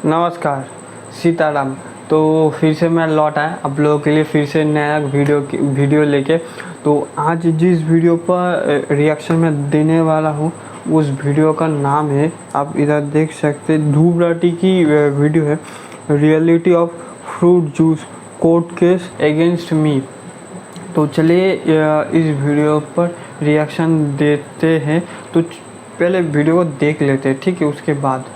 नमस्कार, सीताराम। तो फिर से मैं लौट आया आप लोगों के लिए फिर से नया वीडियो लेके। तो आज जिस वीडियो पर रिएक्शन में देने वाला हूँ उस वीडियो का नाम है, आप इधर देख सकते, धूप राठी की वीडियो है, reality of fruit juice court case against me. तो चलिए इस वीडियो पर रिएक्शन देते हैं। तो पहले वीडियो को देख लेते हैं, ठीक है, उसके बाद।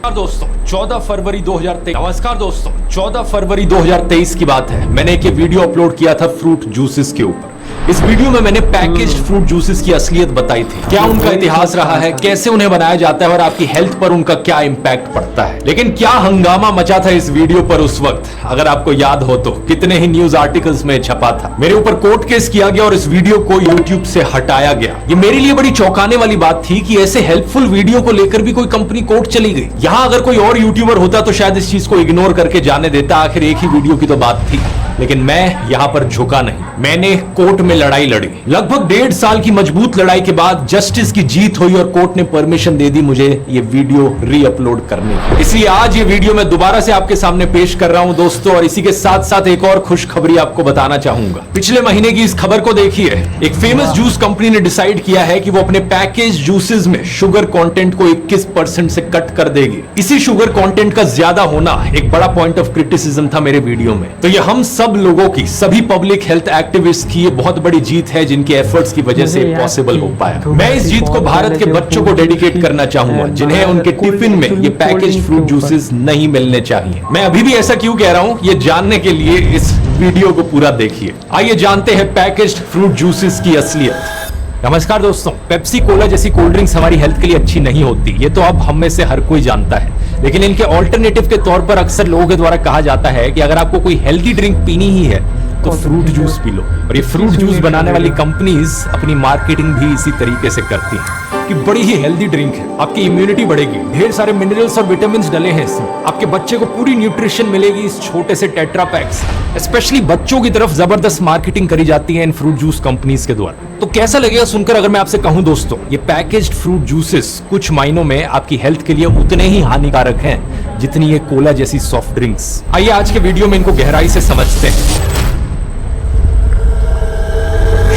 दोस्तों 14 फरवरी 2023। नमस्कार दोस्तों, 14 फरवरी 2023 की बात है। मैंने एक वीडियो अपलोड किया था फ्रूट जूसेस के ऊपर। इस वीडियो में मैंने पैकेज्ड फ्रूट जूसेस की असलियत बताई थी, क्या उनका इतिहास रहा है, कैसे उन्हें बनाया जाता है और आपकी हेल्थ पर उनका क्या इंपैक्ट पड़ता है। लेकिन क्या हंगामा मचा था इस वीडियो पर उस वक्त, अगर आपको याद हो तो कितने ही न्यूज आर्टिकल्स में छपा था। मेरे ऊपर कोर्ट केस किया गया और इस वीडियो को यूट्यूब से हटाया गया। ये मेरे लिए बड़ी चौंकाने वाली बात थी कि ऐसे हेल्पफुल वीडियो को लेकर भी कोई कंपनी कोर्ट चली गई। यहाँ अगर कोई और यूट्यूबर होता तो शायद इस चीज को इग्नोर करके जाने देता, आखिर एक ही वीडियो की तो बात थी। लेकिन मैं यहाँ पर झुका नहीं, मैंने कोर्ट में लड़ाई लड़ी। लगभग 1.5 साल की मजबूत लड़ाई के बाद जस्टिस की जीत हुई और कोर्ट ने परमिशन दे दी मुझे ये वीडियो री अपलोड करने की। इसलिए आज ये वीडियो मैं दोबारा से आपके सामने पेश कर रहा हूं दोस्तों, और इसी के साथ साथ एक और खुशखबरी आपको बताना चाहूंगा। पिछले महीने की इस खबर को देखिए, एक फेमस जूस कंपनी ने डिसाइड किया है कि वो अपने पैकेज जूसेस में शुगर कंटेंट को 21% से कट कर देगी। इसी शुगर कंटेंट का ज्यादा होना एक बड़ा पॉइंट ऑफ क्रिटिसिज्म था मेरे वीडियो में। तो ये हम सब लोगों की, सभी पब्लिक हेल्थ एक्टिविस्ट की ये बहुत बड़ी जीत है, जिनके एफर्ट्स की वजह से पॉसिबल हो पाया। मैं इस जीत को भारत के बच्चों को डेडिकेट करना चाहूंगा, जिन्हें उनके टिफिन में ये पैकेज फ्रूट जूसेस नहीं मिलने चाहिए। मैं अभी भी ऐसा क्यों कह रहा हूं, ये जानने के लिए इस वीडियो को पूरा देखिए। आइए जानते हैं पैकेज्ड फ्रूट जूसेस की असलियत। नमस्कार दोस्तों, पेप्सी कोला जैसी कोल्ड ड्रिंक्स हमारी हेल्थ के लिए अच्छी नहीं होती, ये तो अब हम में से हर कोई जानता है। लेकिन इनके ऑल्टरनेटिव के तौर पर अक्सर लोगों के द्वारा कहा जाता है कि अगर आपको कोई हेल्दी ड्रिंक पीनी ही है तो फ्रूट जूस पी लो। और ये फ्रूट जूस बनाने वाली कंपनीज अपनी मार्केटिंग भी इसी तरीके से करती हैं कि बड़ी ही हेल्दी ड्रिंक है, आपकी इम्यूनिटी बढ़ेगी, ढेर सारे मिनरल्स और विटामिन्स डले हैं इसमें, आपके बच्चे को पूरी न्यूट्रिशन मिलेगी इस छोटे से टेट्रा पैक से। स्पेशली बच्चों की तरफ जबरदस्त मार्केटिंग करी जाती है इन फ्रूट जूस कंपनीज के द्वारा। तो कैसा लगेगा सुनकर अगर मैं आपसे कहूं दोस्तों, ये पैकेज्ड फ्रूट जूसेस कुछ मायनों में आपकी हेल्थ के लिए उतने ही हानिकारक हैं जितनी ये कोला जैसी सॉफ्ट ड्रिंक्स। आइए आज के वीडियो में इनको गहराई से समझते हैं।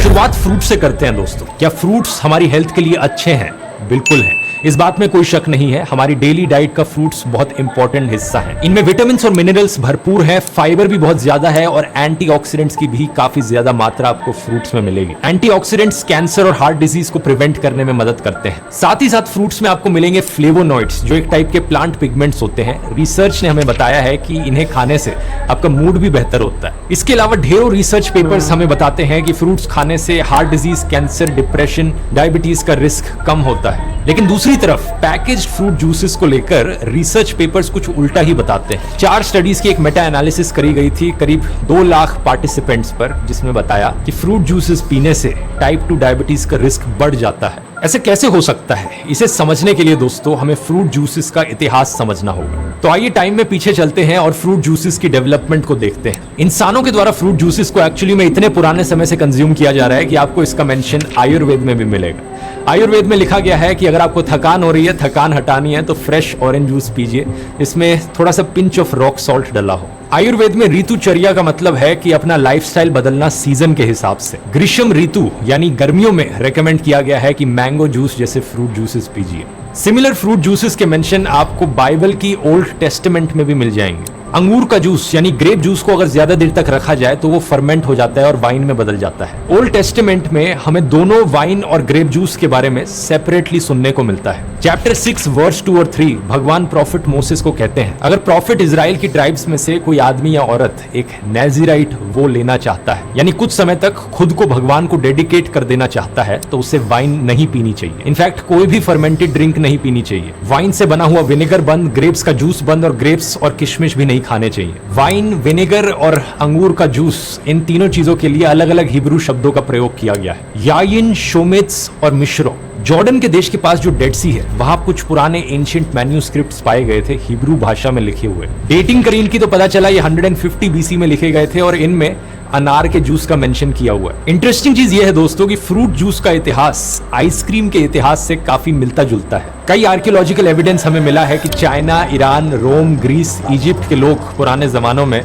शुरुआत फ्रूट से करते हैं दोस्तों। क्या फ्रूट्स हमारी हेल्थ के लिए अच्छे हैं? बिल्कुल है, इस बात में कोई शक नहीं है। हमारी डेली डाइट का फ्रूट्स बहुत इंपॉर्टेंट हिस्सा है। इनमें विटामिन्स और मिनरल्स भरपूर है, फाइबर भी बहुत ज्यादा है और एंटीऑक्सीडेंट्स की भी काफी ज्यादा मात्रा आपको फ्रूट्स में मिलेगी। एंटीऑक्सीडेंट्स कैंसर और हार्ट डिजीज को प्रिवेंट करने में मदद करते हैं। साथ ही साथ फ्रूट्स में आपको मिलेंगे फ्लेवोनॉइड्स, जो एक टाइप के प्लांट पिगमेंट्स होते हैं। रिसर्च ने हमें बताया है कि इन्हें खाने से आपका मूड भी बेहतर होता है। इसके अलावा ढेरों रिसर्च पेपर्स हमें बताते हैं कि फ्रूट्स खाने से heart disease, cancer, depression, diabetes का रिस्क कम होता है। लेकिन दूसरी तरफ पैकेज्ड फ्रूट जूसेस को लेकर रिसर्च पेपर्स कुछ उल्टा ही बताते हैं। 4 स्टडीज की एक मेटा एनालिसिस करी गई थी करीब 2 लाख पार्टिसिपेंट्स पर, जिसमें बताया कि फ्रूट जूसेस पीने से टाइप 2 डायबिटीज का रिस्क बढ़ जाता है। ऐसे कैसे हो सकता है? इसे समझने के लिए दोस्तों हमें फ्रूट जूसेस का इतिहास समझना होगा। तो आइए टाइम में पीछे चलते हैं और फ्रूट जूसेस की डेवलपमेंट को देखते हैं। इंसानों के द्वारा फ्रूट जूसेस को एक्चुअली में इतने पुराने समय से कंज्यूम किया जा रहा है कि आपको इसका मेंशन आयुर्वेद में भी मिलेगा। आयुर्वेद में लिखा गया है कि अगर आपको थकान हो रही है, थकान हटानी है, तो फ्रेश ऑरेंज जूस पीजिए, इसमें थोड़ा सा पिंच ऑफ रॉक सॉल्ट डला हो। आयुर्वेद में ऋतुचर्या का मतलब है कि अपना लाइफस्टाइल बदलना सीजन के हिसाब से। ग्रीष्म ऋतु यानी गर्मियों में रेकमेंड किया गया है कि मैंगो जूस जैसे फ्रूट जूसेस पीजिए। सिमिलर फ्रूट जूसेस के मेंशन आपको बाइबल की ओल्ड टेस्टामेंट में भी मिल जाएंगे। अंगूर का जूस यानी ग्रेप जूस को अगर ज्यादा देर तक रखा जाए तो वो फर्मेंट हो जाता है और वाइन में बदल जाता है। ओल्ड टेस्टामेंट में हमें दोनों वाइन और ग्रेप जूस के बारे में सेपरेटली सुनने को मिलता है। चैप्टर 6 वर्स 2 और 3 भगवान प्रॉफिट मोसेस को कहते हैं, अगर प्रॉफिट इजराइल की ट्राइब्स में से कोई आदमी या औरत एक नेज़िराइट वो लेना चाहता है, यानी कुछ समय तक खुद को भगवान को डेडिकेट कर देना चाहता है, तो उसे वाइन नहीं पीनी चाहिए। इनफैक्ट कोई भी फर्मेंटेड ड्रिंक नहीं पीनी चाहिए। वाइन से बना हुआ विनेगर बंद, ग्रेप्स का जूस बंद और ग्रेप्स और किशमिश भी नहीं खाने चाहिए। वाइन, विनेगर और अंगूर का जूस, इन तीनों चीजों के लिए अलग अलग हिब्रू शब्दों का प्रयोग किया गया है, याइन, शोमेत्स और मिश्रो। जॉर्डन के देश के पास जो डेड सी है, वहां कुछ पुराने एंशिएंट मैन्यूस्क्रिप्ट्स पाए गए थे हिब्रू भाषा में लिखे हुए। डेटिंग करी इनकी तो पता चला ये 150 BC में लिखे गए थे और इनमें अनार के जूस का मेंशन किया हुआ है। इंटरेस्टिंग चीज ये है दोस्तों कि फ्रूट जूस का इतिहास आइसक्रीम के इतिहास से काफी मिलता जुलता है। कई आर्कियोलॉजिकल एविडेंस हमें मिला है कि चाइना, ईरान, रोम, ग्रीस, इजिप्ट के लोग पुराने जमानों में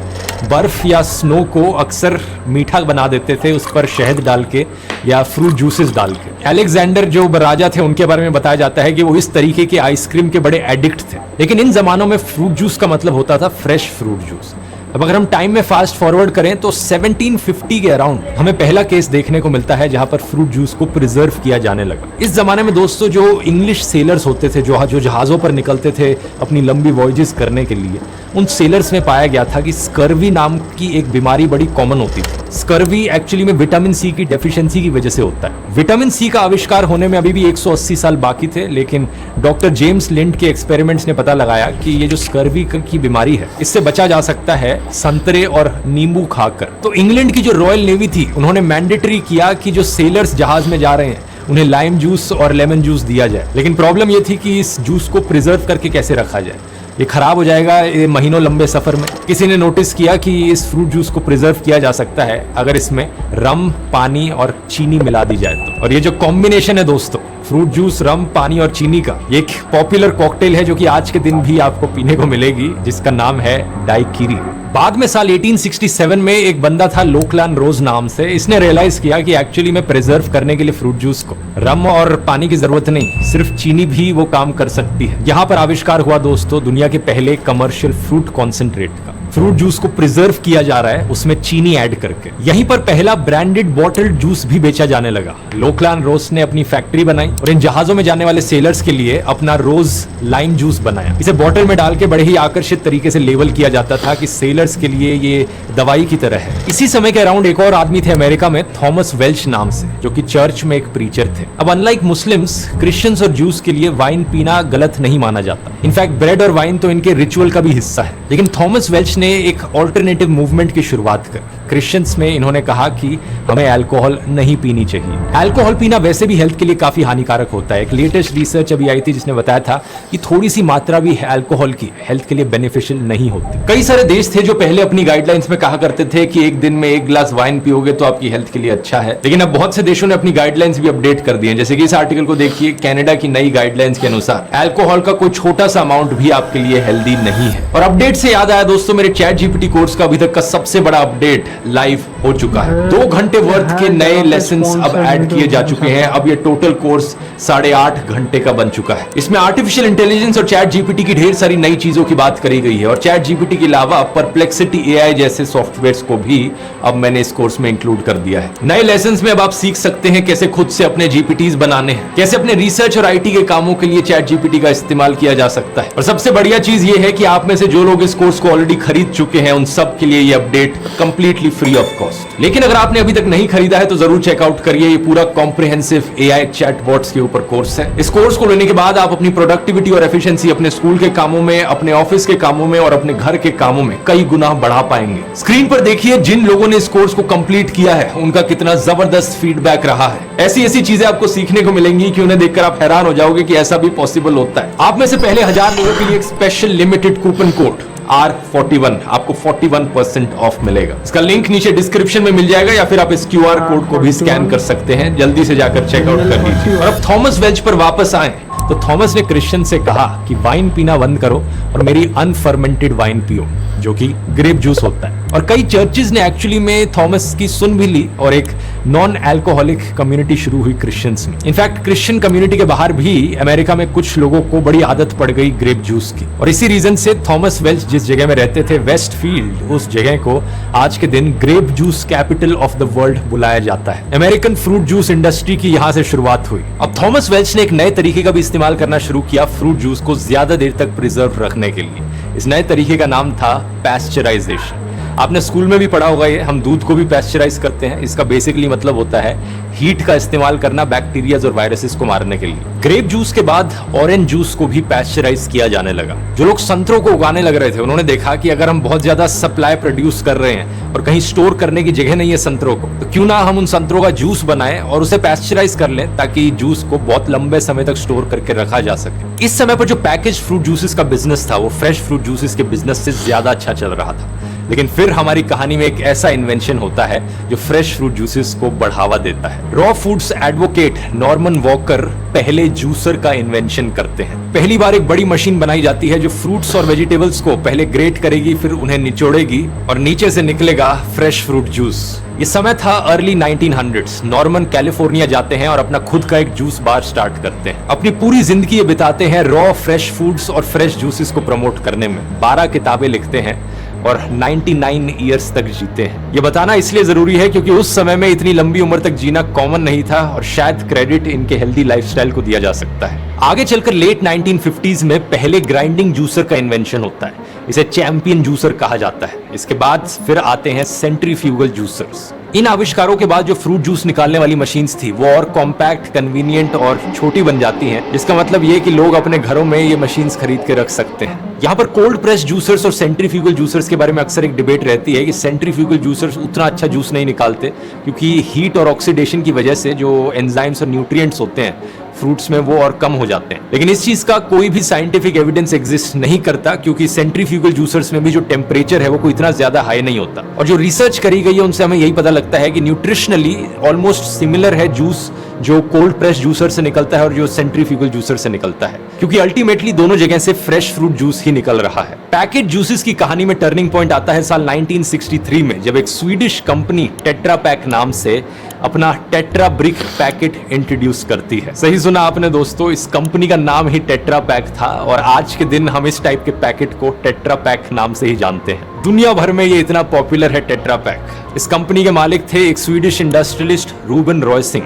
बर्फ या स्नो को अक्सर मीठा बना देते थे, उस पर शहद डाल के या फ्रूट जूसेस डाल के। अलेक्जेंडर जो राजा थे उनके बारे में बताया जाता है कि वो इस तरीके के आइसक्रीम के बड़े एडिक्ट थे। लेकिन इन जमानों में फ्रूट जूस का मतलब होता था फ्रेश फ्रूट जूस। अब अगर हम टाइम में फास्ट फॉरवर्ड करें तो 1750 के अराउंड हमें पहला केस देखने को मिलता है जहां पर फ्रूट जूस को प्रिजर्व किया जाने लगा। इस जमाने में दोस्तों जो इंग्लिश सेलर्स होते थे, जो जहाजों पर निकलते थे अपनी लंबी वॉयजेस करने के लिए, उन सेलर्स में पाया गया था कि स्कर्वी नाम की एक बीमारी बड़ी कॉमन होती थी। स्कर्वी एक्चुअली में विटामिन सी की डेफिशिएंसी की वजह से होता है। विटामिन सी का आविष्कार होने में अभी भी 180 साल बाकी थे, लेकिन डॉक्टर जेम्स लिंड के एक्सपेरिमेंट्स ने पता लगाया कि ये जो स्कर्वी की बीमारी है इससे बचा जा सकता है संतरे और नींबू खाकर। तो इंग्लैंड की जो रॉयल नेवी थी उन्होंने मैंडेटरी किया कि जो सेलर्स जहाज में जा रहे हैं उन्हें लाइम जूस और लेमन जूस दिया जाए। लेकिन प्रॉब्लम ये थी कि इस जूस को प्रिजर्व करके कैसे रखा जाए, ये खराब हो जाएगा ये महीनों लंबे सफर में। किसी ने नोटिस किया कि इस फ्रूट जूस को प्रिजर्व किया जा सकता है अगर इसमें रम, पानी और चीनी मिला दी जाए तो। और ये जो कॉम्बिनेशन है दोस्तों, फ्रूट जूस, रम, पानी और चीनी का, ये एक पॉपुलर कॉकटेल है जो कि आज के दिन भी आपको पीने को मिलेगी, जिसका नाम है डाइकिरी। बाद में साल 1867 में एक बंदा था लोकलान रोज नाम से, इसने रियलाइज किया कि एक्चुअली में प्रिजर्व करने के लिए फ्रूट जूस को रम और पानी की जरूरत नहीं, सिर्फ चीनी भी वो काम कर सकती है। यहाँ पर आविष्कार हुआ दोस्तों दुनिया के पहले कमर्शियल फ्रूट कॉन्सेंट्रेट का। फ्रूट जूस को प्रिजर्व किया जा रहा है उसमें चीनी ऐड करके। यहीं पर पहला ब्रांडेड बॉटल्ड जूस भी बेचा जाने लगा। लोकलान रोज ने अपनी फैक्ट्री बनाई और इन जहाजों में जाने वाले सेलर्स के लिए अपना रोज लाइम जूस बनाया। इसे बॉटल में डाल के बड़े ही आकर्षित तरीके से लेबल किया जाता था कि सेलर्स के लिए ये दवाई की तरह है। इसी समय के अराउंड एक और आदमी थे अमेरिका में, थॉमस वेल्च नाम से, जो कि चर्च में एक प्रीचर थे। अब अनलाइक मुस्लिम्स, क्रिश्चियंस और जूस के लिए वाइन पीना गलत नहीं माना जाता। इनफैक्ट ब्रेड और वाइन तो इनके रिचुअल का भी हिस्सा है। लेकिन थॉमस वेल्च ने एक ऑल्टरनेटिव मूवमेंट की शुरुआत कर क्रिश्चियंस में इन्होंने कहा कि हमें अल्कोहल नहीं पीनी चाहिए। अल्कोहल पीना वैसे भी हेल्थ के लिए काफी हानिकारक होता है। एक लेटेस्ट रिसर्च अभी आई थी जिसने बताया था कि थोड़ी सी मात्रा भी अल्कोहल की हेल्थ के लिए बेनिफिशियल नहीं होती। कई सारे देश थे जो पहले अपनी गाइडलाइंस में कहा करते थे कि एक दिन में 1 ग्लास वाइन पियोगे तो आपकी हेल्थ के लिए अच्छा है, लेकिन अब बहुत से देशों ने अपनी गाइडलाइंस भी अपडेट कर दी है। जैसे कि इस आर्टिकल को देखिए, कनाडा की नई गाइडलाइंस के अनुसार अल्कोहल का कोई छोटा सा अमाउंट भी आपके लिए हेल्दी नहीं है। और अपडेट से याद आया दोस्तों, मेरे चैट जीपीटी कोर्स का अभी तक का सबसे बड़ा अपडेट लाइव हो चुका है। 2 घंटे वर्थ के नए लेसन्स अब ऐड किए जा चुके हैं। अब ये टोटल कोर्स 8.5 घंटे का बन चुका है। इसमें आर्टिफिशियल इंटेलिजेंस और चैट जीपीटी की ढेर सारी नई चीजों की बात करी गई है। और चैट जीपीटी के अलावा परप्लेक्सिटी एआई जैसे सॉफ्टवेयर्स को भी अब मैंने इस कोर्स में इंक्लूड कर दिया है। नए लेसन्स में अब आप सीख सकते हैं कैसे खुद से अपने जीपीटीज बनाने हैं, कैसे अपने रिसर्च और आईटी के कामों के लिए चैट जीपीटी का इस्तेमाल किया जा सकता है। और सबसे बढ़िया चीज ये है कि आप में से जो लोग इस कोर्स को ऑलरेडी खरीद चुके हैं उन सब के लिए ये update completely free of cost. लेकिन अगर आपने अभी तक नहीं खरीदा है तो जरूर चेकआउट करिए। ये पूरा कॉम्प्रिहेंसिव एआई चैटबॉट्स के ऊपर कोर्स है। इस कोर्स को लेने के बाद आप अपनी प्रोडक्टिविटी और एफिशिएंसी अपने स्कूल के कामों में, अपने ऑफिस के कामों में और अपने घर के कामों में कई गुना बढ़ा पाएंगे। स्क्रीन पर देखिए जिन लोगों ने इस कोर्स को कंप्लीट किया है उनका कितना जबरदस्त फीडबैक रहा है। ऐसी ऐसी चीजें आपको सीखने को मिलेंगी कि उन्हें देखकर आप हैरान हो जाओगे कि ऐसा भी पॉसिबल होता है। आप में से पहले 1000 लोगों के लिए एक special limited coupon code R41 आपको 41% ऑफ मिलेगा। इसका लिंक नीचे डिस्क्रिप्शन में मिल जाएगा या फिर आप इस QR कोड को भी स्कैन कर सकते हैं। जल्दी से जाकर चेकआउट कर लीजिए। और अब थॉमस वेल्च पर वापस आए तो थॉमस ने क्रिश्चियन से कहा कि वाइन पीना बंद करो और मेरी अनफर्मेंटेड वाइन पियो, जो कि ग्रेप जूस होता है। और कई चर्चेज ने एक्चुअली में थॉमस की सुन भी ली और एक नॉन अल्कोहलिक कम्युनिटी शुरू हुई क्रिश्चियंस में। इनफैक्ट क्रिश्चियन कम्युनिटी के बाहर भी अमेरिका में कुछ लोगों को बड़ी आदत पड़ गई ग्रेप जूस की। और इसी रीजन से थॉमस वेल्च जिस जगह में रहते थे, वेस्टफील्ड, उस जगह को आज के दिन grape juice capital of the world बुलाया जाता है। अमेरिकन फ्रूट जूस इंडस्ट्री की यहां से शुरुआत हुई। अब थॉमस वेल्च ने एक नए तरीके का भी इस्तेमाल करना शुरू किया फ्रूट जूस को ज्यादा देर तक प्रिजर्व रखने के लिए। इस नए तरीके का नाम था पैस्चराइजेशन। आपने स्कूल में भी पढ़ा होगा ये, हम दूध को भी पैस्चराइज करते हैं। इसका बेसिकली मतलब होता है हीट का इस्तेमाल करना बैक्टीरियाज और वायरसेस को मारने के लिए। ग्रेप जूस के बाद ऑरेंज जूस को भी पैस्चराइज किया जाने लगा। जो लोग संतरों को उगाने लग रहे थे उन्होंने देखा कि अगर हम बहुत ज्यादा सप्लाई प्रोड्यूस कर रहे हैं और कहीं स्टोर करने की जगह नहीं है संतरों को, तो क्यों ना हम उन संतरों का जूस बनाएं और उसे पैस्चराइज कर लें ताकि जूस को बहुत लंबे समय तक स्टोर करके रखा जा सके। इस समय पर जो पैकेज फ्रूट जूसेस का बिजनेस था वो फ्रेश फ्रूट जूसेस के बिजनेस से ज्यादा अच्छा चल रहा था। लेकिन फिर हमारी कहानी में एक ऐसा इन्वेंशन होता है जो फ्रेश फ्रूट जूसेस को बढ़ावा देता है। Raw foods advocate Norman walker पहले जूसर का इन्वेंशन करते हैं। पहली बार एक बड़ी मशीन बनाई जाती है जो फ्रूट्स और वेजिटेबल्स को पहले ग्रेट करेगी, फिर उन्हें निचोड़ेगी और नीचे से निकलेगा फ्रेश फ्रूट जूस। ये समय था अर्ली 1900s। नॉर्मन कैलिफोर्निया जाते हैं और अपना खुद का एक जूस बार स्टार्ट करते हैं। अपनी पूरी जिंदगी ये बिताते हैं रॉ फ्रेश फूड्स और फ्रेश जूसेस को प्रमोट करने में। 12 किताबें लिखते हैं और 99 ईयर्स तक जीते हैं। ये बताना इसलिए जरूरी है क्योंकि उस समय में इतनी लंबी उम्र तक जीना कॉमन नहीं था और शायद क्रेडिट इनके हेल्दी लाइफस्टाइल को दिया जा सकता है। आगे चलकर लेट 1950s में पहले ग्राइंडिंग जूसर का इन्वेंशन होता है। इसे चैंपियन जूसर कहा जाता है। इसके बाद फिर आते हैं सेंट्रीफ्यूगल जूसर्स। इन आविष्कारों के बाद जो फ्रूट जूस निकालने वाली मशीन्स थी वो और कॉम्पैक्ट, कन्वीनियंट और छोटी बन जाती हैं, जिसका मतलब ये कि लोग अपने घरों में ये मशीन्स खरीद के रख सकते हैं। यहाँ पर कोल्ड प्रेस जूसर्स और सेंट्रीफ्यूगल जूसर्स के बारे में अक्सर एक डिबेट रहती है कि सेंट्रीफ्यूगल जूसर्स उतना अच्छा जूस नहीं निकालते क्योंकि हीट और ऑक्सीडेशन की वजह से जो एंजाइम्स और न्यूट्रिएंट्स होते हैं फ्रूट्स में वो और कम हो जाते हैं। लेकिन इस चीज का कोई भी साइंटिफिक एविडेंस एग्जिस्ट नहीं करता क्योंकि सेंट्रीफ्यूगल जूसर्स में भी जो टेम्परेचर है वो कोई इतना ज्यादा हाई नहीं होता। और जो रिसर्च करी गई है उनसे हमें यही पता लगता है कि न्यूट्रिशनली ऑलमोस्ट सिमिलर है जूस जो कोल्ड प्रेस जूसर से निकलता है और जो सेंट्रीफ्यूगल जूसर से निकलता है, क्योंकि अल्टीमेटली दोनों जगह से फ्रेश फ्रूट जूस ही निकल रहा है। पैकेट जूसेस की कहानी में टर्निंग पॉइंट आता है साल 1963 में, जब एक स्वीडिश कंपनी टेट्रा पैक नाम से अपना टेट्रा ब्रिक पैकेट इंट्रोड्यूस करती है। सही सुना आपने दोस्तों, इस कंपनी का नाम ही टेट्रा पैक था और आज के दिन हम इस टाइप के पैकेट को टेट्रा पैक नाम से ही जानते हैं। दुनिया भर में ये इतना पॉपुलर है टेट्रा पैक। इस कंपनी के मालिक थे एक Swedish industrialist Ruben Rausing.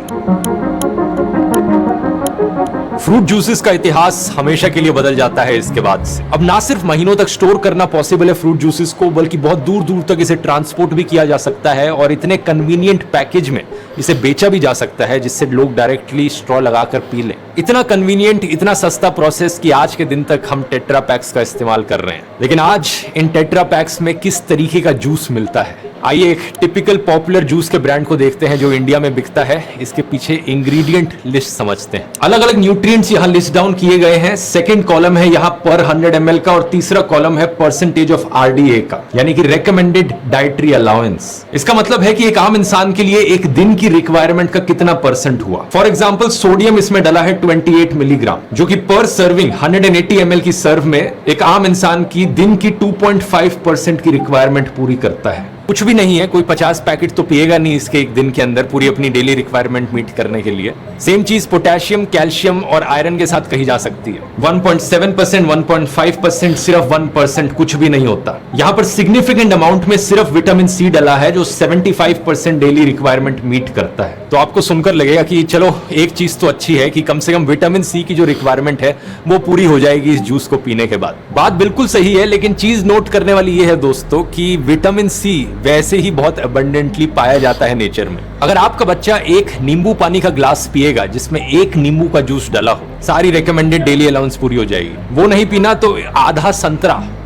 Fruit juices का इतिहास हमेशा के लिए बदल जाता है इसके बाद से। अब ना सिर्फ महीनों तक स्टोर करना पॉसिबल है फ्रूट जूसेस को, बल्कि बहुत दूर दूर तक इसे ट्रांसपोर्ट भी किया जा सकता है और इतने कन्वीनियंट पैकेज में इसे बेचा भी जा सकता है जिससे लोग डायरेक्टली स्ट्रॉ लगाकर पी लें। इतना कन्वीनियंट, इतना सस्ता प्रोसेस कि आज के दिन तक हम टेट्रा पैक्स का इस्तेमाल कर रहे हैं। लेकिन आज इन टेट्रा पैक्स में किस तरीके का जूस मिलता है? आइए एक टिपिकल पॉपुलर जूस के ब्रांड को देखते हैं जो इंडिया में बिकता है। इसके पीछे इंग्रेडिएंट लिस्ट समझते हैं। अलग अलग न्यूट्रिएंट्स यहाँ लिस्ट डाउन किए गए हैं। सेकंड कॉलम है यहाँ पर 100 ml का और तीसरा कॉलम है परसेंटेज ऑफ RDA का, यानी कि रेकमेंडेड डाइटरी अलाउंस। इसका मतलब है कि एक आम इंसान के लिए एक दिन की रिक्वायरमेंट का कितना परसेंट हुआ। फॉर एग्जाम्पल सोडियम इसमें डला है 28 मिलीग्राम, जो कि पर सर्विंग 180 ml की सर्व में एक आम इंसान की दिन की 2.5% की रिक्वायरमेंट पूरी करता है। कुछ भी नहीं है, कोई 50 पैकेट तो पिएगा नहीं इसके एक दिन के अंदर पूरी अपनी डेली रिक्वायरमेंट मीट करने के लिए। सेम चीज पोटेशियम, कैल्शियम और आयरन के साथ कही जा सकती है। 1.7%, 1.5%, सिर्फ 1% कुछ भी नहीं होता। यहाँ पर सिग्निफिकेंट अमाउंट में सिर्फ विटामिन सी डला है जो 75% डेली रिक्वायरमेंट मीट करता है। तो आपको सुनकर लगेगा कि चलो एक चीज तो अच्छी है कि कम से कम विटामिन सी की जो रिक्वायरमेंट है वो पूरी हो जाएगी इस जूस को पीने के बाद। बात बिल्कुल सही है, लेकिन चीज नोट करने वाली ये है दोस्तों कि विटामिन सी वैसे ही बहुत अबंडेंटली पाया जाता है नेचर में। अगर आपका बच्चा एक नींबू पानी का ग्लास पिएगा जिसमें एक नींबू का जूस डाला हो, सारी रिकमेंडेड डेली अलाउंस पूरी हो जाएगी। वो नहीं पीना तो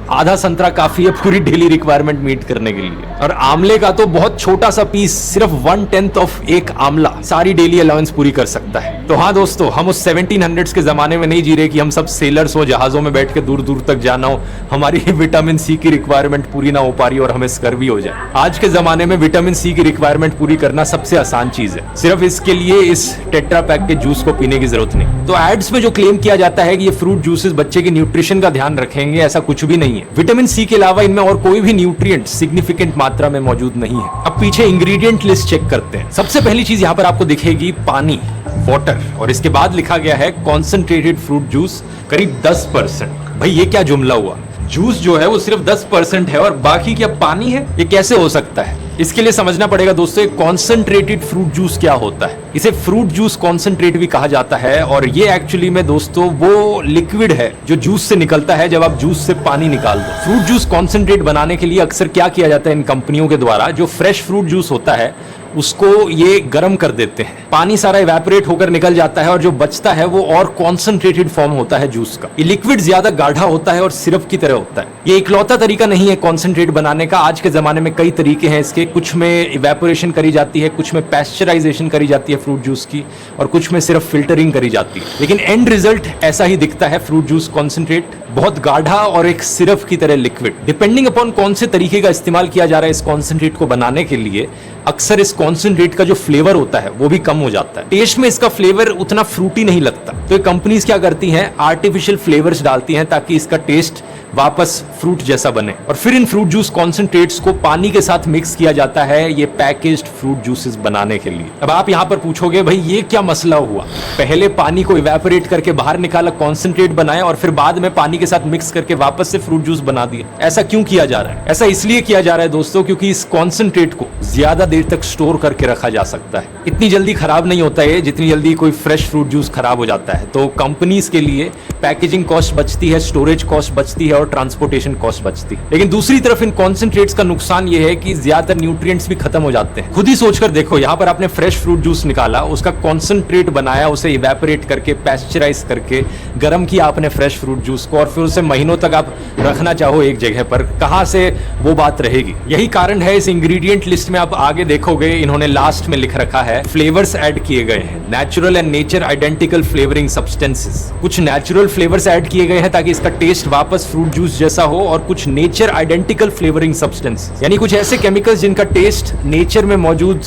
आधा संतरा काफी है पूरी डेली रिक्वायरमेंट मीट करने के लिए। और आमले का तो बहुत छोटा सा पीस, सिर्फ 1/10 ऑफ एक आमला सारी डेली अलाउंस पूरी कर सकता है। तो हाँ दोस्तों, हम उस 1700s के जमाने में नहीं जी रहे कि हम सब सेलर्स हो, जहाजों में बैठ के दूर दूर तक जाना हो, हमारी विटामिन सी की रिक्वायरमेंट पूरी ना हो पा रही और हमें स्कर्वी हो जाए। आज के जमाने में विटामिन सी की रिक्वायरमेंट पूरी करना सबसे आसान चीज है। सिर्फ इसके लिए इस टेट्रा पैक के जूस को पीने की जरूरत नहीं। तो एड्स में जो क्लेम किया जाता है कि ये फ्रूट जूसेस बच्चे के न्यूट्रिशन का ध्यान रखेंगे, ऐसा कुछ भी नहीं है। विटामिन सी के अलावा इनमें और कोई भी न्यूट्रिएंट सिग्निफिकेंट मात्रा में मौजूद नहीं है। अब पीछे इंग्रेडिएंट लिस्ट चेक करते हैं। सबसे पहली चीज यहाँ पर आपको दिखेगी पानी, वाटर, और इसके बाद लिखा गया है कॉन्सेंट्रेटेड फ्रूट जूस करीब 10%। भाई ये क्या जुमला हुआ? जूस जो है वो सिर्फ 10% है और बाकी क्या पानी है? ये कैसे हो सकता है? इसके लिए समझना पड़ेगा दोस्तों एक कॉन्सेंट्रेटेड फ्रूट जूस क्या होता है। इसे फ्रूट जूस कॉन्सेंट्रेट भी कहा जाता है और ये एक्चुअली में दोस्तों वो लिक्विड है जो जूस से निकलता है जब आप जूस से पानी निकाल दो। फ्रूट जूस कॉन्सेंट्रेट बनाने के लिए अक्सर क्या किया जाता है इन कंपनियों के द्वारा, जो फ्रेश फ्रूट जूस होता है उसको ये गर्म कर देते हैं, पानी सारा इवेपोरेट होकर निकल जाता है और जो बचता है वो और कॉन्सेंट्रेटेड फॉर्म होता है जूस का। ये लिक्विड ज्यादा गाढ़ा होता है और सिरप की तरह होता है। ये इकलौता तरीका नहीं है कॉन्सेंट्रेट बनाने का, आज के जमाने में कई तरीके हैं इसके। कुछ में इवेपोरेशन करी जाती है, कुछ में पैस्चराइजेशन करी जाती है फ्रूट जूस की, और कुछ में सिर्फ फिल्टरिंग करी जाती है, लेकिन एंड रिजल्ट ऐसा ही दिखता है। फ्रूट जूस कॉन्सेंट्रेट बहुत गाढ़ा और एक सिरप की तरह लिक्विड। डिपेंडिंग अपॉन कौन से तरीके का इस्तेमाल किया जा रहा है इस कॉन्सेंट्रेट को बनाने के लिए, अक्सर इस कॉन्सेंट्रेट का जो फ्लेवर होता है वो भी कम हो जाता है। टेस्ट में इसका फ्लेवर उतना फ्रूटी नहीं लगता। तो ये कंपनीज क्या करती हैं, आर्टिफिशियल फ्लेवर्स डालती हैं ताकि इसका टेस्ट वापस फ्रूट जैसा बने, और फिर इन फ्रूट जूस कॉन्सेंट्रेट्स को पानी के साथ मिक्स किया जाता है ये पैकेज्ड फ्रूट जूसेस बनाने के लिए। अब आप यहां पर पूछोगे भाई ये क्या मसला हुआ, पहले पानी को इवेपोरेट करके बाहर निकाला, कॉन्सेंट्रेट बनाया, और फिर बाद में पानी के साथ मिक्स करके वापस से फ्रूट जूस बना दिया। ऐसा क्यों किया जा रहा है? ऐसा इसलिए किया जा रहा है दोस्तों क्योंकि इस कॉन्सेंट्रेट को ज्यादा देर तक स्टोर करके रखा जा सकता है। इतनी जल्दी खराब नहीं होता है जितनी जल्दी कोई फ्रेश फ्रूट जूस खराब हो जाता है। तो कंपनीज के लिए पैकेजिंग कॉस्ट बचती है, स्टोरेज कॉस्ट बचती है और ट्रांसपोर्टेशन कॉस्ट बचती है। लेकिन दूसरी तरफ इन कॉन्सेंट्रेट्स का नुकसान ये है कि ज्यादातर न्यूट्रिएंट्स भी खत्म हो जाते हैं। खुद ही सोचकर देखो, यहाँ पर आपने फ्रेश फ्रूट जूस निकाला, उसका कॉन्सेंट्रेट बनाया, उसे इवेपोरेट करके पैस्चराइज करके गर्म किया आपने फ्रेश फ्रूट जूस को, और फिर उसे महीनों तक आप रखना चाहो एक जगह पर, कहां से वो बात रहेगी। यही कारण है इस इंग्रेडिएंट लिस्ट में आप आगे देखोगे इन्होंने लास्ट में लिख रखा है फ्लेवर्स ऐड किए गए हैं, natural and nature identical flavouring substances. कुछ नेचुरल फ्लेवर्स ऐड किए गए हैं ताकि इसका टेस्ट वापस फ्रूट जूस जैसा हो, और कुछ नेचर आइडेंटिकल फ्लेवरिंग सब्सटेंसेस, यानी कुछ ऐसे केमिकल्स जिनका टेस्ट नेचर में मौजूद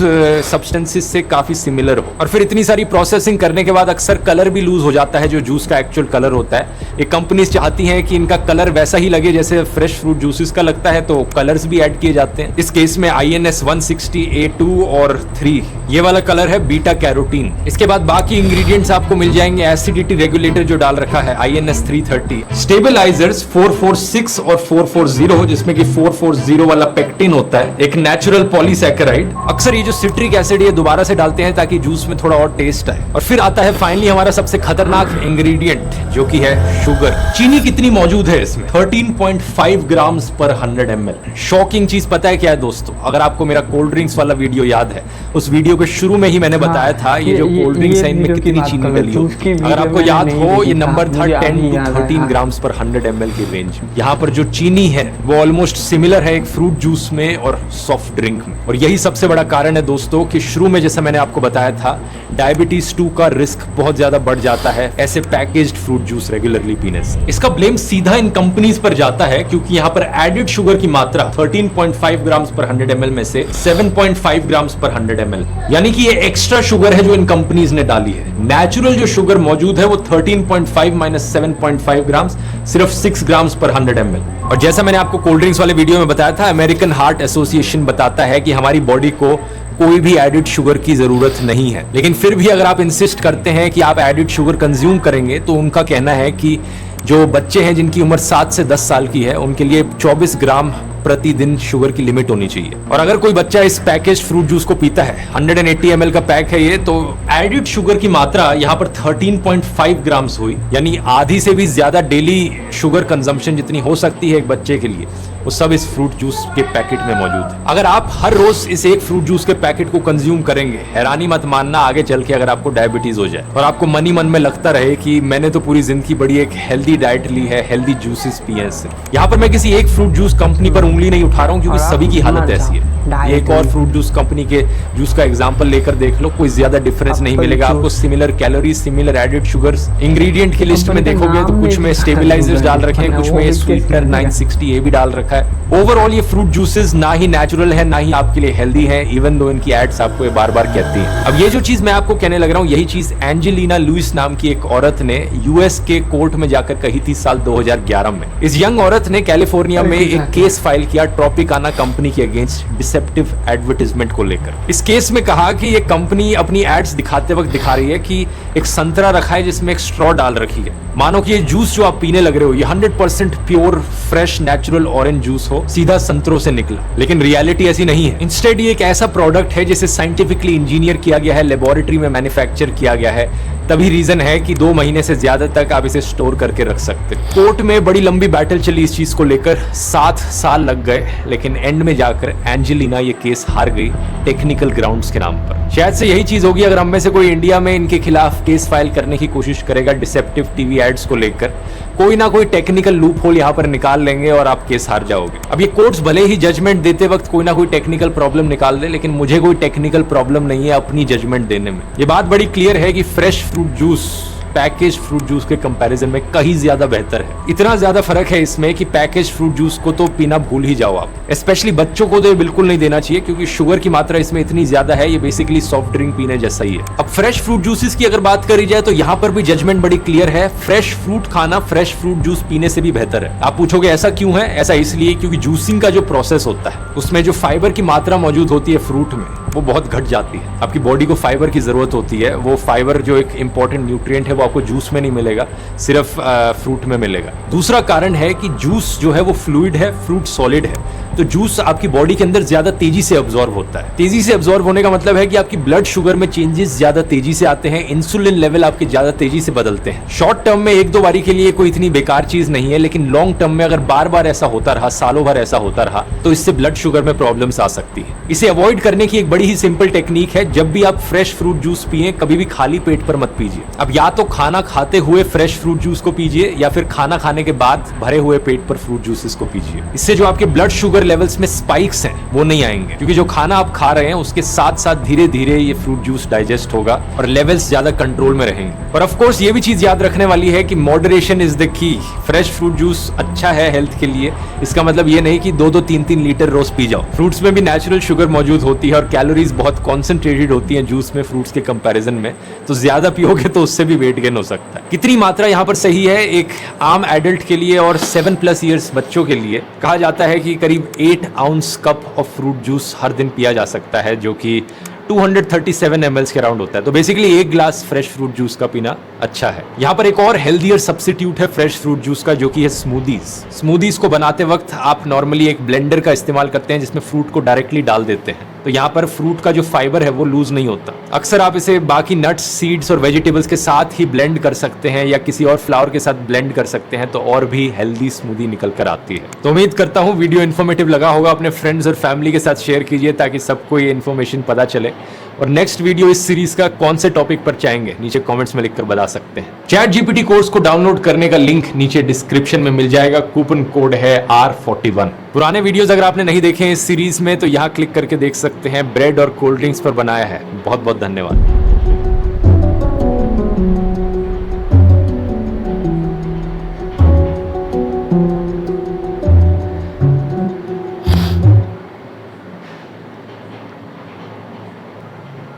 सब्सटेंसेस से काफी सिमिलर हो। और फिर इतनी सारी प्रोसेसिंग करने के बाद अक्सर कलर भी लूज हो जाता है जो जूस का एक्चुअल कलर होता है। ये कंपनीज चाहती हैं कि इनका कलर वैसा ही लगे जैसे फ्रेश फ्रूट जूसेस का लगता है, तो कलर्स भी ऐड किए जाते हैं। इस केस में INS 160A2 और 3 ये वाला कलर है बीटा कैरोटीन। इसके बाद बाकी इंग्रेडिएंट्स आपको मिल जाएंगे। एसिडिटी रेगुलेटर जो डाल रखा है INS 330, स्टेबलाइजर्स 446 और 440, जिसमें कि 440 वाला पेक्टिन होता है, एक नेचुरल पॉलीसैकेराइड। अक्सर ये जो सिट्रिक एसिड ये दोबारा से डालते हैं ताकि जूस में थोड़ा और टेस्ट आए। और फिर आता है फाइनली हमारा सबसे खतरनाक इंग्रेडिएंट जो कि है शुगर। चीनी कितनी मौजूद है इसमें? 13.5 ग्राम्स पर 100 ml। शॉकिंग चीज पता है क्या है दोस्तों? अगर आपको मेरा कोल्ड ड्रिंक्स वाला वीडियो याद है, उस वीडियो के शुरू में ही मैंने बताया था ये जो कोल्ड ड्रिंक्स है इनमें कितनी चीनी डली हो। अगर आपको याद हो ये नंबर था 10 to 13 ग्राम्स पर 100 ml की रेंज। यहाँ पर जो चीनी है वो ऑलमोस्ट सिमिलर है एक फ्रूट जूस में और सॉफ्ट ड्रिंक में। और यही सबसे बड़ा कारण है दोस्तों कि शुरू में जैसा मैंने आपको बताया था, डायबिटीज 2 का रिस्क बहुत ज्यादा बढ़ जाता है ऐसे पैकेज्ड फ्रूट जूस रेगुलरली पीने से। इसका ब्लेम सीधा इन कंपनीज पर जाता है क्योंकि यहाँ पर एडेड शुगर की मात्रा 13.5 ग्राम्स पर 100 ml में से 7.5 ग्राम्स पर 100 ml, यानी कि ये एक्स्ट्रा शुगर है जो इन कंपनीज ने डाली है। नेचुरल जो शुगर मौजूद है वो 13.5 माइनस 7.5 ग्राम्स सिर्फ 6 ग्राम्स पर 100 ml। और जैसा मैंने आपको कोल्ड ड्रिंक्स वाले वीडियो में बताया था, अमेरिकन हार्ट एसोसिएशन बताता है कि हमारी बॉडी को कोई भी एडिड शुगर की जरूरत नहीं है। लेकिन फिर भी अगर आप इंसिस्ट करते हैं कि आप एडिड शुगर कंज्यूम करेंगे, तो उनका कहना है कि जो बच्चे हैं जिनकी उम्र 7 से 10 साल की है उनके लिए 24 ग्राम प्रतिदिन शुगर की लिमिट होनी चाहिए। और अगर कोई बच्चा इस पैकेज फ्रूट जूस को पीता है, 180 ml का पैक है ये, तो एडिड शुगर की मात्रा यहाँ पर 13.5 ग्राम्स हुई, यानी आधी से भी ज्यादा डेली शुगर कंजम्पशन जितनी हो सकती है एक बच्चे के लिए, वो सब इस फ्रूट जूस के पैकेट में मौजूद है। अगर आप हर रोज इस एक फ्रूट जूस के पैकेट को कंज्यूम करेंगे, हैरानी मत मानना आगे चल के अगर आपको डायबिटीज हो जाए और आपको मन ही मन में लगता रहे कि मैंने तो पूरी जिंदगी बड़ी एक हेल्दी डाइट ली है, हेल्दी जूसेस पिए हैं। यहाँ पर मैं किसी एक फ्रूट जूस कंपनी पर उंगली नहीं उठा रहा हूँ क्योंकि सभी की हालत ऐसी है। एक और फ्रूट जूस कंपनी के जूस का एग्जांपल लेकर देख लो, कोई ज्यादा डिफरेंस नहीं मिलेगा आपको। Similar calorie, similar added sugars. Ingredient की लिस्ट में देखोगे तो कुछ में स्टेबलाइजर्स डाल रखे हैं, कुछ में ये स्वीटनर 960 ये भी डाल रखा है। ओवरऑल ये फ्रूट जूसेस ना ही नेचुरल है ना ही आपके लिए हेल्दी है, इवन दो इनकी एड्स आपको ये बार बार कहती है। अब ये जो चीज मैं आपको कहने लग रहा हूँ, यही चीज एंजेलिना लुइस नाम की एक औरत ने यूएस के कोर्ट में जाकर कही थी साल 2011 में। इस यंग औरत ने कैलिफोर्निया में एक केस फाइल किया ट्रॉपिकाना कंपनी के अगेंस्ट डिसेप्टिव एडवर्टाइजमेंट को लेकर। इस केस में कहा कि ये कंपनी अपनी एड्स दिखाते वक्त दिखा रही है कि एक संतरा रखा है जिसमें एक स्ट्रॉ डाल रखी है, मानो कि ये जूस जो आप पीने लग रहे हो ये 100% pure fresh natural orange juice हो, सीधा संतरों से निकला। लेकिन रियलिटी ऐसी नहीं है। इंस्टेड ये एक ऐसा प्रोडक्ट है जिसे साइंटिफिकली इंजीनियर किया गया है, लेबोरेटरी में मैन्युफैक्चर किया गया है, तभी रीजन है कि 2 महीने से ज्यादा तक आप इसे स्टोर करके रख सकते हैं। कोर्ट में बड़ी लंबी बैटल चली इस चीज को लेकर, 7 साल लग गए, लेकिन एंड में जाकर एंजेलिना ये केस हार गई टेक्निकल ग्राउंड्स के नाम पर। शायद से यही चीज होगी अगर हम में से कोई इंडिया में इनके खिलाफ केस फाइल करने की कोशिश करेगा डिसेप्टिव टीवी एड्स को लेकर, कोई ना कोई टेक्निकल लूप होल यहाँ पर निकाल लेंगे और आप केस हार जाओगे। अब ये कोर्ट्स भले ही जजमेंट देते वक्त कोई ना कोई टेक्निकल प्रॉब्लम निकाल दे, लेकिन मुझे कोई टेक्निकल प्रॉब्लम नहीं है अपनी जजमेंट देने में। ये बात बड़ी क्लियर है कि fresh fruit juice package fruit juice के कंपैरिजन में कहीं ज्यादा बेहतर है। इतना ज्यादा फर्क है इसमें कि पैकेज फ्रूट जूस को तो पीना भूल ही जाओ आप। स्पेशली बच्चों को तो ये बिल्कुल नहीं देना चाहिए, क्योंकि शुगर की मात्रा इसमें इतनी ज्यादा है, ये बेसिकली सॉफ्ट ड्रिंक पीने जैसा ही है। अब फ्रेश फ्रूट जूसेस की अगर बात करी जाए तो यहाँ पर भी जजमेंट बड़ी क्लियर है, फ्रेश फ्रूट खाना फ्रेश फ्रूट जूस पीने से भी बेहतर है। आप पूछोगे ऐसा क्यों है? ऐसा इसलिए क्योंकि जूसिंग का जो प्रोसेस होता है उसमें जो फाइबर की मात्रा मौजूद होती है फ्रूट में, वो बहुत घट जाती है। आपकी बॉडी को फाइबर की जरूरत होती है, वो फाइबर जो एक इंपॉर्टेंट न्यूट्रिएंट है वो आपको जूस में नहीं मिलेगा, सिर्फ फ्रूट में मिलेगा। दूसरा कारण है कि जूस जो है वो फ्लूइड है, फ्रूट सॉलिड है, तो जूस आपकी बॉडी के अंदर ज्यादा तेजी से अब्जॉर्ब होता है। तेजी से अब्जॉर्ब होने का मतलब है कि आपकी ब्लड शुगर में चेंजेस ज्यादा तेजी से आते हैं, इंसुलिन लेवल आपके ज्यादा तेजी से बदलते हैं। शॉर्ट टर्म में 1-2 बारी के लिए कोई इतनी बेकार चीज नहीं है, लेकिन लॉन्ग टर्म में अगर बार बार ऐसा होता रहा, सालों भर ऐसा होता रहा, तो इससे ब्लड शुगर में प्रॉब्लम्स आ सकती है। इसे अवॉइड करने की एक बड़ी ही सिंपल टेक्निक है, जब भी आप फ्रेश फ्रूट जूस पिए कभी भी खाली पेट पर मत पीजिए। अब या तो खाना खाते हुए फ्रेश फ्रूट जूस को पीजिए, या फिर खाना खाने के बाद भरे हुए पेट पर फ्रूट जूसेस को पीजिए। इससे जो आपके ब्लड शुगर लेवल्स में स्पाइक्स हैं वो नहीं आएंगे, क्योंकि जो खाना आप खा रहे हैं उसके साथ साथ धीरे धीरे ये फ्रूट जूस डाइजेस्ट होगा और लेवल्स ज्यादा कंट्रोल में रहेंगे। और ऑफ कोर्स ये भी चीज याद रखने वाली है कि moderation is the key. Fresh fruit juice अच्छा है हेल्थ के लिए, इसका मतलब ये नहीं कि 2-2, 3-3 लीटर रोज पी जाओ। फ्रूट्स में भी नेचुरल शुगर मौजूद होती है और कैलोरीज बहुत कॉन्सेंट्रेटेड होती है जूस में फ्रूट्स के कंपैरिजन में, तो ज्यादा पियोगे तो उससे भी वेट गेन हो सकता है। कितनी मात्रा यहाँ पर सही है एक आम एडल्ट के लिए और 7+ ईयर्स बच्चों के लिए? कहा जाता है कि करीब 8 ounce cup of fruit juice हर दिन पिया जा सकता है, जो कि 237 ml के अराउंड होता है। तो basically 1 glass fresh fruit juice का पीना अच्छा है। यहाँ पर एक और हेल्दियर सब्स्टिट्यूट है फ्रेश फ्रूट जूस का, जो कि है स्मूदीज। स्मूदीज को बनाते वक्त आप नॉर्मली एक ब्लेंडर का इस्तेमाल करते हैं जिसमें फ्रूट को डायरेक्टली डाल देते हैं, तो यहाँ पर फ्रूट का जो फाइबर है वो लूज नहीं होता। अक्सर आप इसे बाकी नट्स, सीड्स और वेजिटेबल्स के साथ ही ब्लेंड कर सकते हैं, या किसी और फ्लावर के साथ ब्लेंड कर सकते हैं, तो और भी हेल्दी स्मूदी निकल कर आती है। तो उम्मीद करता हूँ वीडियो इन्फॉर्मेटिव लगा होगा। अपने फ्रेंड्स और फैमिली के साथ शेयर कीजिए ताकि सबको ये इन्फॉर्मेशन पता चले। और नेक्स्ट वीडियो इस सीरीज का कौन से टॉपिक पर चाहेंगे नीचे कमेंट्स में लिखकर बता सकते हैं। ChatGPT कोर्स को डाउनलोड करने का लिंक नीचे डिस्क्रिप्शन में मिल जाएगा, कूपन कोड है R41। पुराने वीडियोस अगर आपने नहीं देखे हैं इस सीरीज में तो यहाँ क्लिक करके देख सकते हैं। ब्रेड और कोल्ड ड्रिंक्स पर बनाया है। बहुत बहुत धन्यवाद।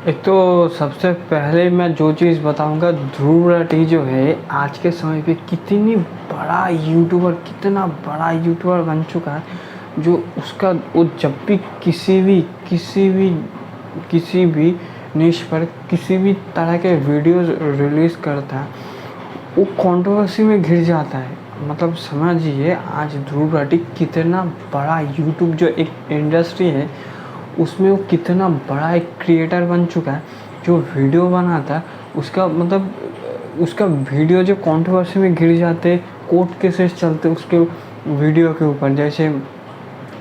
एक तो सबसे पहले मैं जो चीज़ बताऊंगा, ध्रुव राठी जो है आज के समय पे कितना बड़ा यूट्यूबर बन चुका है, जो उसका वो जब भी किसी भी निश पर किसी भी तरह के वीडियोस रिलीज़ करता है वो कंट्रोवर्सी में घिर जाता है। मतलब समझिए आज ध्रुव राठी कितना बड़ा यूट्यूब जो एक इंडस्ट्री है उसमें वो कितना बड़ा एक क्रिएटर बन चुका है। जो वीडियो बनाता है उसका मतलब उसका वीडियो जो कंट्रोवर्सी में घिर जाते, कोर्ट केसेस चलते उसके वीडियो के ऊपर, जैसे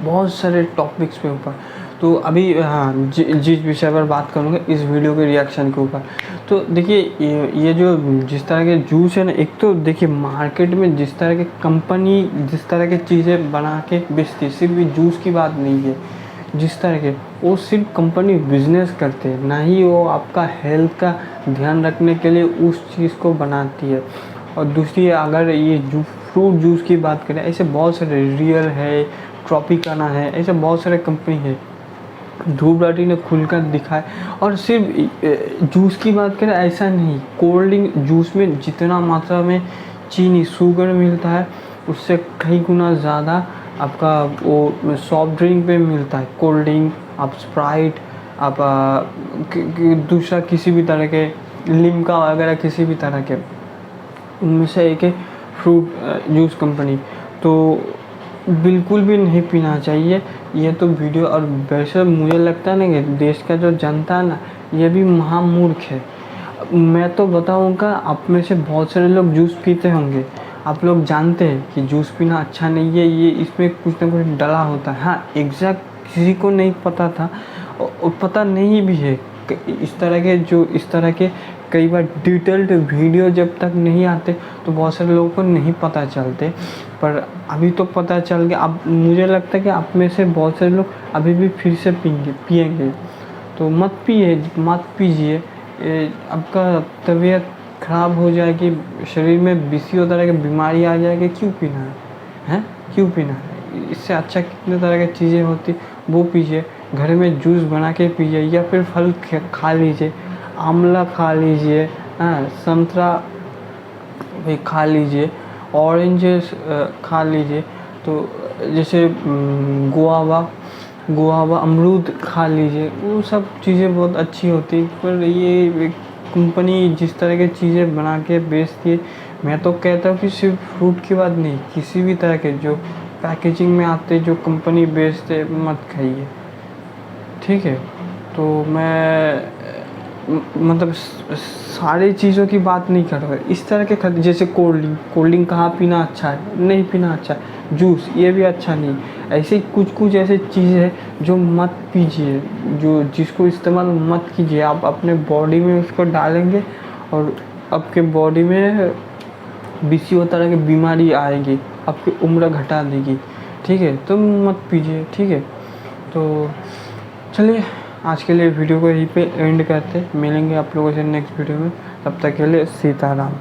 बहुत सारे टॉपिक्स पे ऊपर। तो अभी हाँ जिस विषय पर बात करूँगा इस वीडियो के रिएक्शन के ऊपर, तो देखिए ये जो जिस तरह के जूस है ना, एक तो देखिए मार्केट में जिस तरह के कंपनी जिस तरह के चीज़ें बना के बेचती, सिर्फ ये जूस की बात नहीं है, जिस तरह के वो सिर्फ कंपनी बिजनेस करते हैं, ना ही वो आपका हेल्थ का ध्यान रखने के लिए उस चीज़ को बनाती है। और दूसरी अगर ये फ्रूट जूस की बात करें, ऐसे बहुत सारे रियल है, ट्रॉपिकाना है, ऐसे बहुत सारे कंपनी है। ध्रुव राठी ने खुलकर दिखाया। और सिर्फ जूस की बात करें ऐसा नहीं, कोल्ड ड्रिंक जूस में जितना मात्रा में चीनी शुगर मिलता है उससे कई गुना ज़्यादा आपका वो सॉफ्ट ड्रिंक पे मिलता है। कोल्ड ड्रिंक, आप स्प्राइट, आप दूसरा किसी भी तरह के लिम्का वगैरह किसी भी तरह के, उनमें से एक है फ्रूट जूस कंपनी। तो बिल्कुल भी नहीं पीना चाहिए ये तो वीडियो। और वैसे मुझे लगता है ना कि देश का जो जनता है ना, ये भी महामूर्ख है। मैं तो बताऊंगा, आप में से बहुत सारे लोग जूस पीते होंगे, आप लोग जानते हैं कि जूस पीना अच्छा नहीं है, ये इसमें कुछ ना कुछ डला होता है। हाँ, एग्जैक्ट किसी को नहीं पता था और पता नहीं भी है। इस तरह के कई बार डिटेल्ड वीडियो जब तक नहीं आते तो बहुत सारे लोगों को नहीं पता चलते, पर अभी तो पता चल गया। अब मुझे लगता है कि आप में से बहुत सारे लोग अभी भी फिर से पिएंगे, तो मत पीजिए। आपका तबीयत ख़राब हो जाएगी, शरीर में बीसियों तरह की बीमारी आ जाएगी, क्यों पीना है? हैं, क्यों पीना है? इससे अच्छा कितने तरह की चीज़ें होती, वो पीजिए। घर में जूस बना के पीजिए, या फिर फल खा लीजिए, आंवला खा लीजिए, हाँ, संतरा भी खा लीजिए, ऑरेंजेस खा लीजिए। तो जैसे गुआवा अमरूद खा लीजिए, वो सब चीज़ें बहुत अच्छी होती। पर ये कंपनी जिस तरह की चीज़ें बना के बेचती है, मैं तो कहता हूँ कि सिर्फ फ्रूट की बात नहीं, किसी भी तरह के जो पैकेजिंग में आते, जो कंपनी बेचते, मत खाइए, ठीक है? तो मैं मतलब सारी चीज़ों की बात नहीं कर रहा। इस तरह के जैसे कोल्ड ड्रिंक कहाँ पीना अच्छा है? नहीं पीना अच्छा है। जूस ये भी अच्छा नहीं। ऐसे कुछ ऐसे चीज़ें हैं जो मत पीजिए, जिसको इस्तेमाल मत कीजिए। आप अपने बॉडी में उसको डालेंगे और आपके बॉडी में बीसियों तरह की बीमारी आएगी, आपकी उम्र घटा देगी, ठीक है? तो मत पीजिए, ठीक है? तो चलिए, आज के लिए वीडियो को यहीं पे एंड करते, मिलेंगे आप लोगों से नेक्स्ट वीडियो में। तब तक के लिए सीताराम।